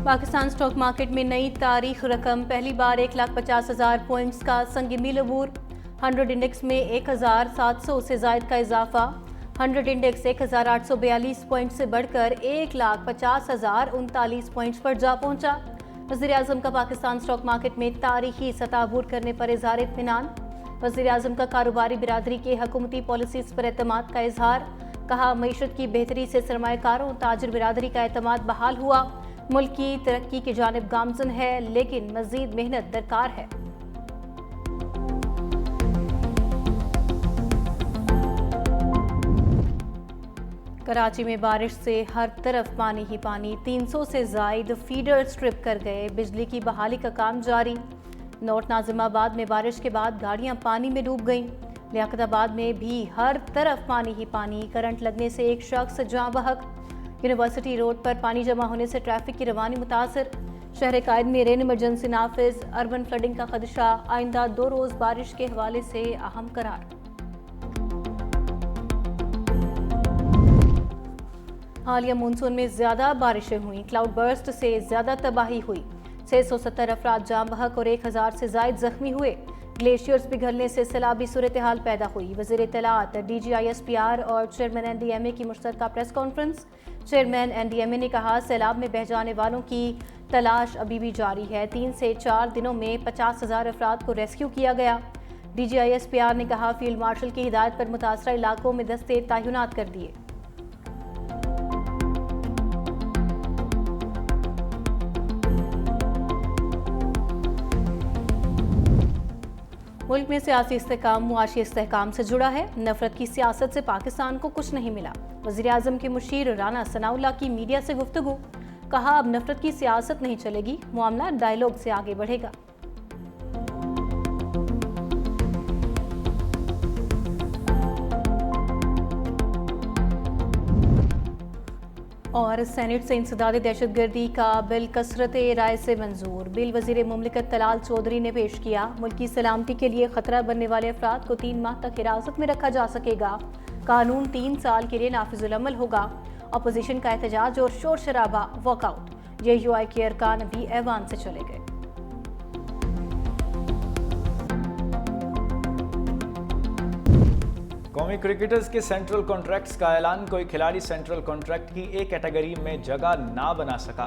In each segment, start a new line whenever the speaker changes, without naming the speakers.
Pakistan stock market में नई तारीख रकम पहली बार 1,50,000 पॉइंट्स का संग मील अबूर। 100 इंडेक्स में 1,700 से जायद का इजाफा। 100 इंडेक्स 1,842 पॉइंट से बढ़कर 1,50,039 पॉइंट्स पर जा पहुंचा। वज़ीर-ए-आज़म का पाकिस्तान स्टॉक मार्केट में तारीखी सतह अबूर करने पर इज़हार इत्मीनान। वज़ीर-ए-आज़म का कारोबारी बिरादरी के हुकूमती पॉलिसीज़ पर एतमाद का इजहार। कहा, मईशत की बेहतरी से सरमायाकारों ताजिर बिरादरी का एतमाद बहाल हुआ। मुल्क की तरक्की की जानिब गामजन है, लेकिन मज़ीद मेहनत दरकार है। कराची में बारिश से हर तरफ पानी ही पानी। 300 से जायद फीडर स्ट्रिप कर गए। बिजली की बहाली का काम जारी। नॉर्थ नाजिमाबाद में बारिश के बाद गाड़ियां पानी में डूब गईं। लियाकताबाद में भी हर तरफ पानी ही पानी। करंट लगने से एक शख्स जाँ बहक। यूनिवर्सिटी रोड पर पानी जमा होने से ट्रैफिक की रवानी मुतासर। शहर कायद में रेन इमरजेंसी नाफिज। अर्बन फ्लडिंग का खदशा। आइंदा 2 रोज़ बारिश के हवाले से अहम करार। हालिया मानसून में ज्यादा बारिशें हुई। क्लाउड बर्स्ट से ज्यादा तबाही हुई। 670 अफराद जाम बहक और 1000 से जायद जख्मी हुए। ग्लेशियर्स पिघलने से सैलाबी सूरत हाल पैदा हुई। वज़ीर इत्तलात, DGISPR और चेयरमैन NDMA की मुश्तरका प्रेस कॉन्फ्रेंस। चेयरमैन NDMA ने कहा, सैलाब में बह जाने वालों की तलाश अभी भी जारी है। 3 से 4 दिनों में 50,000 अफराद को रेस्क्यू किया गया। DGISPR ने कहा, फील्ड मार्शल की हिदायत पर मुतासरा इलाकों में दस्ते तैनात कर दिए। मुल्क में सियासी इस्तेहकाम मुआशी इस्तेहकाम से जुड़ा है। नफरत की सियासत से पाकिस्तान को कुछ नहीं मिला। वज़ीर-ए-आज़म के मुशीर राना सनाउल्लाह की मीडिया से गुफ्तगू। कहा, अब नफरत की सियासत नहीं चलेगी, मामला डायलॉग से आगे बढ़ेगा। और सेनेट से इंसदाद दहशतगर्दी का बिल कसरत राय से मंजूर। बिल वज़ीर मुमलिकत तलाल चौधरी ने पेश किया। मुल्क की सलामती के लिए खतरा बनने वाले अफराद को 3 माह तक हिरासत में रखा जा सकेगा। कानून 3 साल के लिए नाफिजुल अमल होगा। अपोजिशन का एहतजाज और शोर शराबा वॉकआउट। JUI के अरकान भी ऐवान से चले गए।
कौमी क्रिकेटर्स के सेंट्रल कॉन्ट्रैक्ट्स का ऐलान। कोई खिलाड़ी सेंट्रल कॉन्ट्रैक्ट की A कैटेगरी में जगह ना बना सका।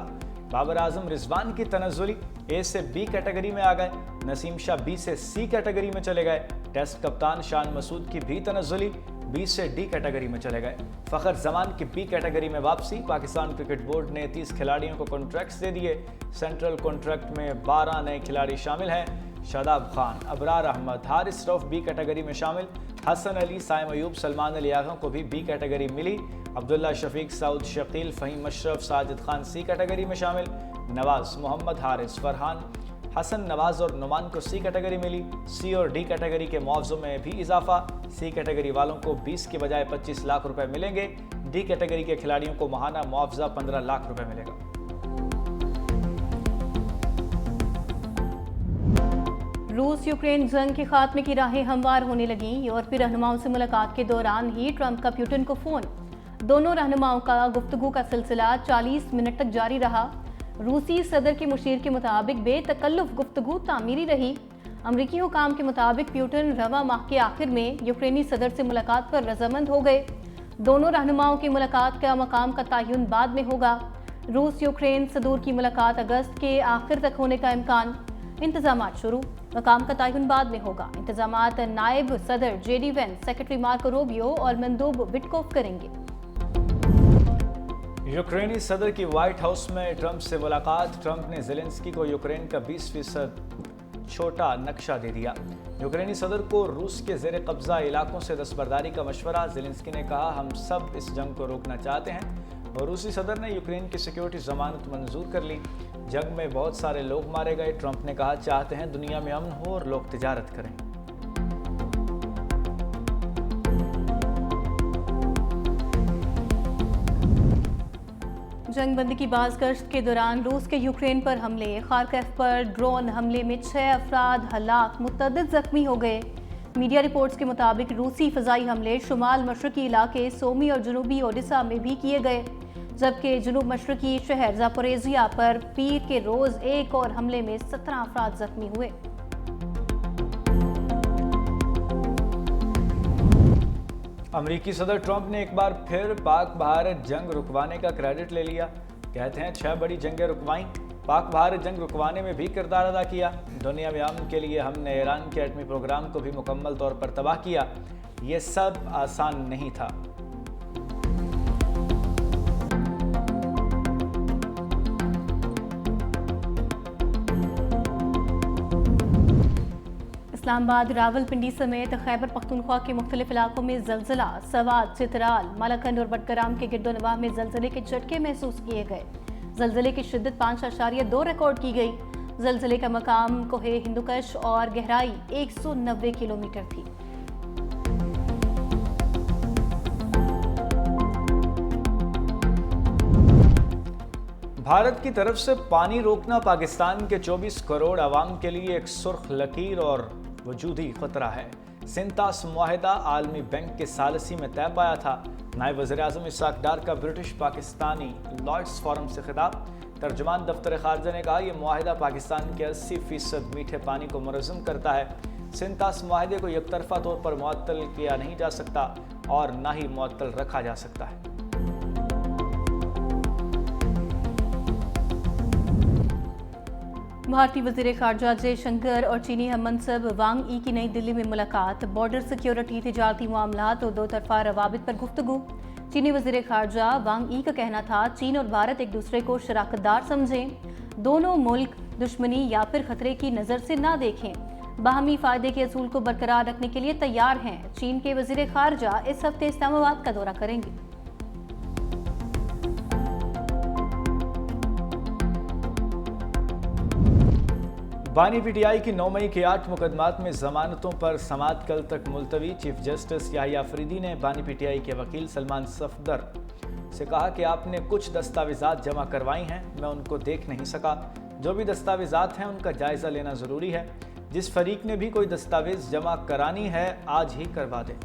बाबर आजम रिजवान की तनज़्ज़ुली A से B कैटेगरी में आ गए। नसीम शाह B से C कैटेगरी में चले गए। टेस्ट कप्तान शान मसूद की भी तनज़्ज़ुली B से D कैटेगरी में चले गए। फ़खर जमान की B कैटेगरी में वापसी। पाकिस्तान क्रिकेट बोर्ड ने 30 खिलाड़ियों को कॉन्ट्रैक्ट्स दे दिए। सेंट्रल कॉन्ट्रैक्ट में 12 नए खिलाड़ी शामिल हैं। शादाब खान, अबरार अहमद, हारिस रऊफ B कैटेगरी में शामिल। हसन अली, साइम अयूब, सलमान अली आगा को भी B कैटेगरी मिली। अब्दुल्ला शफीक, सऊद शकील, फ़हीम अशरफ, साजिद खान C कैटेगरी में शामिल। नवाज, मोहम्मद हारिस, फरहान, हसन नवाज और नुमान को C कैटेगरी मिली। C और D कैटेगरी के मुआवज़ों में भी इजाफा। C कैटेगरी वालों को 20 के बजाय 25 लाख रुपए मिलेंगे। D कैटेगरी के खिलाड़ियों को माहाना मुआवजा 15 लाख रुपए मिलेगा।
रूस यूक्रेन जंग के खात्मे की राहें हमवार होने लगीं। यूरोपीय रहनुमाओं से मुलाकात के दौरान ही ट्रंप का पुतिन को फोन। दोनों रहनुमाओं का गुफ्तगू का सिलसिला 40 मिनट तक जारी रहा। रूसी सदर के मुशीर के मुताबिक बेतकल्लुफ गुफ्तगू तामीरी रही। अमरीकी हुकाम के मुताबिक पुतिन रवा माह के आखिर में यूक्रेनी सदर से मुलाकात पर रजामंद हो गए। दोनों रहनुमाओं की मुलाकात का मकाम का तयन बाद में होगा। रूस यूक्रेन सदूर की मुलाकात अगस्त के आखिर तक होने का इम्कान। इंतजामात शुरू, मकाम का तयन बाद में होगा। इंतजामात नायब सदर JD Vance, secretary Marco Rubio और मंदूब विटकोफ करेंगे।
यूक्रेनी सदर की व्हाइट हाउस में ट्रंप से मुलाकात। ट्रंप ने ज़ेलेंस्की को यूक्रेन का 20% छोटा नक्शा दे दिया। यूक्रेनी सदर को रूस के ज़ेर कब्ज़ा इलाकों से दस्तबरदारी का मशवरा। ज़ेलेंस्की ने कहा, हम सब इस जंग को रोकना चाहते हैं। और रूसी सदर ने यूक्रेन की सिक्योरिटी जमानत मंजूर कर ली। जंग में बहुत सारे लोग मारे गए। ट्रंप ने कहा, चाहते हैं दुनिया में अमन हो और लोग तिजारत करें।
जंगबंदी की बाज़गश्त के दौरान रूस के यूक्रेन पर हमले। खारकिव पर ड्रोन हमले में 6 अफराद हलाक, मुतअद्दिद जख्मी हो गए। मीडिया रिपोर्ट्स के मुताबिक रूसी फ़ज़ाई हमले शुमाल मशरकी इलाके सोमी और जनूबी ओडिशा में भी किए गए, जबकि जुनूब मशरकी शहर ज़ापोरेज़िया पर पीर के रोज एक और हमले में 17 अफराद जख्मी हुए।
अमेरिकी सदर ट्रंप ने एक बार फिर पाक भारत जंग रुकवाने का क्रेडिट ले लिया। कहते हैं 6 बड़ी जंगें रुकवाईं, पाक भारत जंग रुकवाने में भी किरदार अदा किया। दुनियावी अमन के लिए हमने ईरान के एटमी प्रोग्राम को भी मुकम्मल तौर पर तबाह किया। ये सब आसान नहीं था।
इस्लामाबाद, रावलपिंडी समेत खैबर पख्तूनख्वा के मुख्तलिफ इलाकों में जलजिला, सवात, चित्राल, मालाखंड और बटग्राम के गिरदोनवाह में जलजिले के झटके महसूस किए गए। जलजिले की शिद्दत 5.2 रिकॉर्ड की गई। जलजिले का मकाम कोहे हिंदुकश और गहराई 190 किलोमीटर थी।
भारत की तरफ से पानी रोकना पाकिस्तान के 24 करोड़ आवाम के लिए एक सुर्ख लकीर और वजूदी खतरा है। सिंतास मुआहिदा आलमी बैंक के सालसी में तय पाया था। नायब वज़ीर-ए-आज़म इस्हाक डार का ब्रिटिश पाकिस्तानी लॉर्ड्स फोरम से खिताब। तर्जुमान दफ्तर खारजा ने कहा, यह मुआहिदा पाकिस्तान के 80% मीठे पानी को मुनज़्ज़म करता है। सिंतास मुआहिदे को एकतरफा तौर पर मुअत्तल किया नहीं जा सकता और ना ही मुअत्तल रखा जा सकता है।
भारतीय वज़ीर ख़ारजा जयशंकर और चीनी हममनसब वांग ई की नई दिल्ली में मुलाकात। बॉर्डर सिक्योरिटी, तिजारती मामलात और दो तरफा रवाबित पर गुफ्तगू। चीनी वज़ीर ख़ारजा वांग ई का कहना था, चीन और भारत एक दूसरे को शराकतदार समझें। दोनों मुल्क दुश्मनी या फिर खतरे की नज़र से ना देखें, बाहमी फ़ायदे के असूल को बरकरार रखने के लिए तैयार हैं। चीन के वज़ीर ख़ारजा इस हफ्ते इस्लामाबाद का दौरा करेंगे।
बानी पीटीआई की 9 मई के 8 मुकदमात में जमानतों पर समाअत कल तक मुलतवी। चीफ जस्टिस याहिया अफरीदी ने बानी पीटीआई के वकील सलमान सफदर से कहा कि आपने कुछ दस्तावेजात जमा करवाई हैं, मैं उनको देख नहीं सका। जो भी दस्तावेजात हैं उनका जायज़ा लेना ज़रूरी है। जिस फरीक ने भी कोई दस्तावेज जमा करानी है आज ही करवा दें।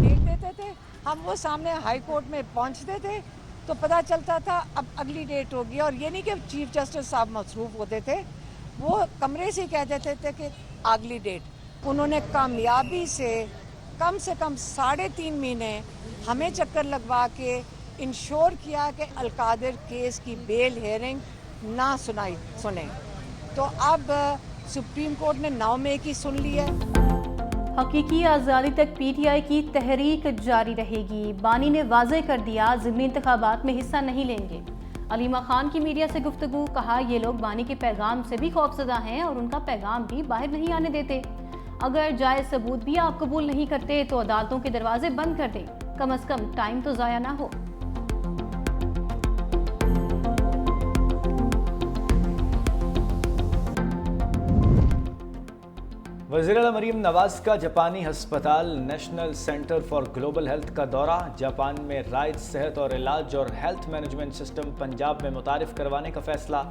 देख देते थे हम, वो सामने हाई कोर्ट में पहुंचते थे तो पता चलता था अब अगली डेट होगी। और ये नहीं कि चीफ जस्टिस साहब मसरूफ़ होते थे, वो कमरे से कह देते थे कि अगली डेट। उन्होंने कामयाबी से कम 3.5 महीने हमें चक्कर लगवा के इंश्योर किया कि अलकादिर केस की बेल हेयरिंग ना सुने। तो अब सुप्रीम कोर्ट ने 9 मई की सुन ली है।
हकीकी आज़ादी तक पीटीआई की तहरीक जारी रहेगी। बानी ने वाज़े कर दिया, ज़िमनी इंतखाबात में हिस्सा नहीं लेंगे। अलीमा खान की मीडिया से गुफ्तगू, कहा ये लोग बानी के पैगाम से भी खौफज़दा हैं और उनका पैगाम भी बाहर नहीं आने देते। अगर जायज़ सबूत भी आप कबूल नहीं करते तो अदालतों के दरवाजे बंद कर दें, कम अज़ कम टाइम तो ज़ाया ना हो।
वज़ीर-ए-आला मरीम नवाज का जापानी हस्पताल national centre for global health का दौरा। जापान में राइज सेहत और इलाज और हेल्थ मैनेजमेंट सिस्टम पंजाब में मुतारिफ करवाने का फैसला।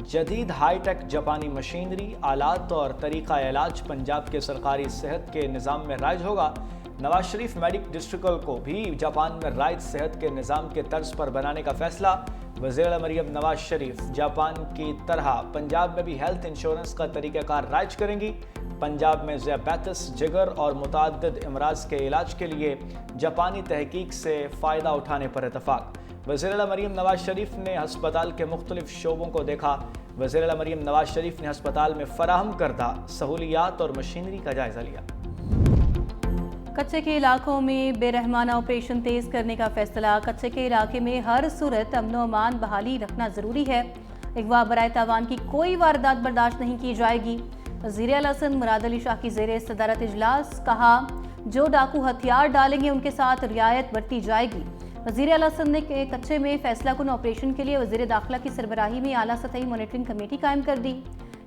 जदीद हाईटेक जापानी मशीनरी, आलात और तरीक़ा इलाज पंजाब के सरकारी सेहत के निज़ाम में राइज होगा। नवाज शरीफ मेडिक डिस्ट्रिक्ट को भी जापान में राइज सेहत के निज़ाम के तर्ज पर बनाने का फैसला। वज़ीर-ए-आला मरीम नवाज शरीफ जापान की तरह पंजाब में भी हेल्थ इंश्योरेंस का तरीक़ाकार राइज करेंगी। पंजाब में ज़ियाबैतिस, जिगर और मुतअद्दिद अमराज के इलाज के लिए जापानी तहकीक से फ़ायदा उठाने पर इतफ़ाक़। वज़ीर-ए-आला मरीम नवाज शरीफ ने हस्पताल के मुख्तलिफ शोबों को देखा। वज़ीर-ए-आला मरीम नवाज शरीफ ने हस्पताल में फ़राहम करदा सहूलियात और मशीनरी का जायज़ा लिया।
कच्चे के इलाकों में बेरहमाना ऑपरेशन तेज़ करने का फैसला। कच्चे के इलाके में हर सूरत अमन व अमान बहाली रखना ज़रूरी है। अगवा बराए तावान की कोई वारदात बर्दाश्त नहीं की जाएगी। वज़ीर आला सिंध मुराद अली शाह की ज़ेरे सदारत इजलास, कहा जो डाकू हथियार डालेंगे उनके साथ रियायत बरती जाएगी। वज़ीर आला सिंध ने कच्चे में फैसला कुन ऑपरेशन के लिए वज़ीर दाखिला की सरबराही में आला सतही मॉनिटरिंग कमेटी कायम कर दी।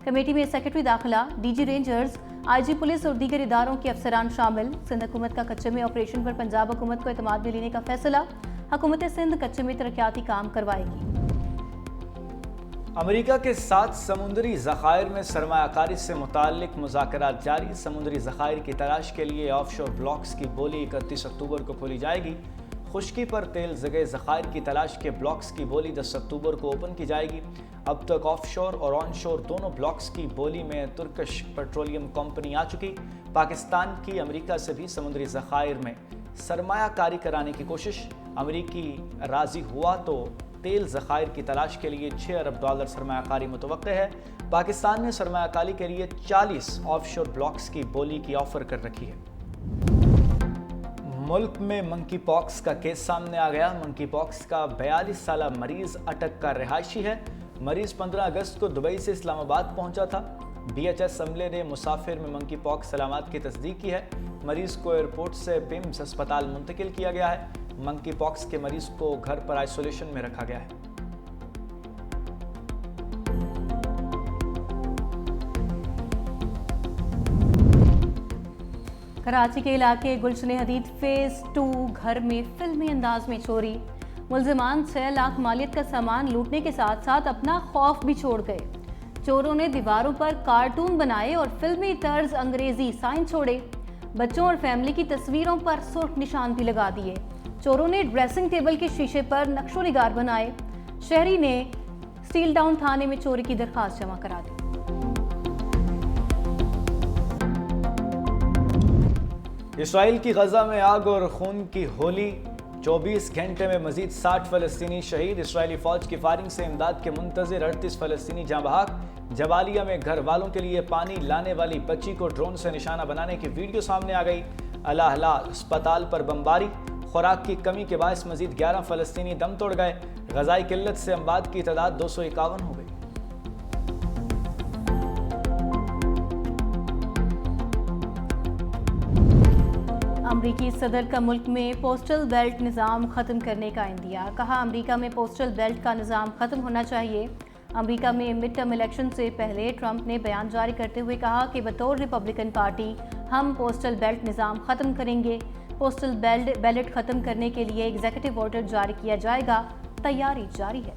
कमेटी में सेक्रेटरी दाखिला, डीजी रेंजर्स, आईजी पुलिस और दीगर इदारों के अफसरान शामिल। सिंध हुकूमत का कच्चे में ऑपरेशन पर पंजाब हुकूमत को एतमाद में लेने का फैसला। हुकूमत सिंध कच्चे में तरक्याती काम करवाएगी।
अमेरिका के साथ समुद्री ज़खायर में सरमायाकारी से मुताल्लिक मुज़ाकरात जारी। समुद्री ज़खायर की तलाश के लिए ऑफशोर ब्लॉक्स की बोली 31 अक्टूबर को खोली जाएगी। खुश्की पर तेल जगह ज़खायर की तलाश के ब्लॉक्स की बोली 10 अक्टूबर को ओपन की जाएगी। अब तक ऑफशोर और ऑनशोर दोनों ब्लॉक्स की बोली में तुर्किश पेट्रोलियम कंपनी आ चुकी। पाकिस्तान की अमेरिका से भी समुद्री ज़खायर में सरमायाकारी कराने की कोशिश। अमेरिकी राज़ी हुआ तो तेल ज़खायर की तलाश के लिए $6 अरब सरमायाकारी मुतवक्के है। पाकिस्तान ने सरमायाकारी के लिए 40 ऑफशोर ब्लॉक्स की बोली की ऑफर कर रखी है। मुल्क में मंकी पॉक्स का केस सामने आ गया। मंकी पॉक्स का 42 साला मरीज अटक का रिहायशी है। मरीज 15 अगस्त को दुबई से इस्लामाबाद पहुंचा था। BHS अमले ने मुसाफिर में मंकी पॉक्स सलामत की तस्दीक की है। मरीज को एयरपोर्ट से पिम्स अस्पताल मुंतकिल किया गया है। मंकी पॉक्स के मरीज को घर पर आइसोलेशन में रखा गया है।
कराची के इलाके गुलशन हदीद फेज 2 घर में फिल्मी अंदाज में चोरी। मुल्जिमान 6 लाख मालियत का सामान लूटने के साथ साथ अपना खौफ भी छोड़ गए। चोरों ने दीवारों पर कार्टून बनाए और फिल्मी तर्ज अंग्रेजी साइन छोड़े। बच्चों और फैमिली की तस्वीरों पर सुर्ख निशान भी लगा दिए। चोरों ने ड्रेसिंग टेबल के शीशे पर नक्शो निगार बनाए। शहरी ने स्टील टाउन थाने में चोरी की दरखास्त जमा करा दी।
इसराइल की गजा में आग और खून की होली। 24 घंटे में मजीद 60 फलस्तीनी शहीद। इसराइली फौज की फायरिंग से इमदाद के मुंतजिर 38 फलस्तीनी जाँ बहक। जबालिया में घर वालों के लिए पानी लाने वाली बच्ची को ड्रोन से निशाना बनाने की वीडियो सामने आ गई। अल-अहला अस्पताल पर बमबारी। खुराक की कमी के बायस मजीद 11 फलस्तीनी दम तोड़ गए। गजाई किल्लत से अमवात की तादाद 251 हो गई।
अमरीकी सदर का मुल्क में पोस्टल बेल्ट निज़ाम ख़त्म करने का इंदिया। कहा अमरीका में पोस्टल बेल्ट का निज़ाम ख़त्म होना चाहिए। अमरीका में मिड टर्म इलेक्शन से पहले ट्रंप ने बयान जारी करते हुए कहा कि बतौर रिपब्लिकन पार्टी हम पोस्टल बेल्ट निज़ाम ख़त्म करेंगे। पोस्टल बैलेट ख़त्म करने के लिए एग्जीक्यूटिव ऑर्डर जारी किया जाएगा। तैयारी जारी है।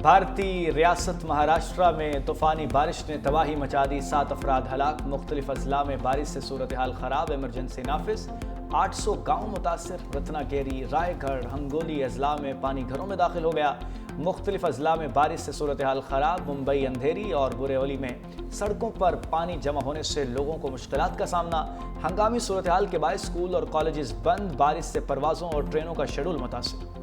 भारतीय रियासत महाराष्ट्र में तूफानी बारिश ने तबाही मचा दी। 7 अफराद हलाक। मुख्तलिफ अजला में बारिश से सूरत हाल खराब। इमरजेंसी नाफिज। 800 गाँव मुतासर। रत्नागिरी, रायगढ़, हंगोली अजला में पानी घरों में दाखिल हो गया। मुख्तलिफ अजला में बारिश से सूरत हाल खराब। मुंबई, अंधेरी और बुरेवली में सड़कों पर पानी जमा होने से लोगों को मुश्किलात का सामना। हंगामी सूरत हाल के बायस स्कूल और कॉलेजेस बंद। बारिश से परवाज़ों और ट्रेनों का शेड्यूल मुतासिर।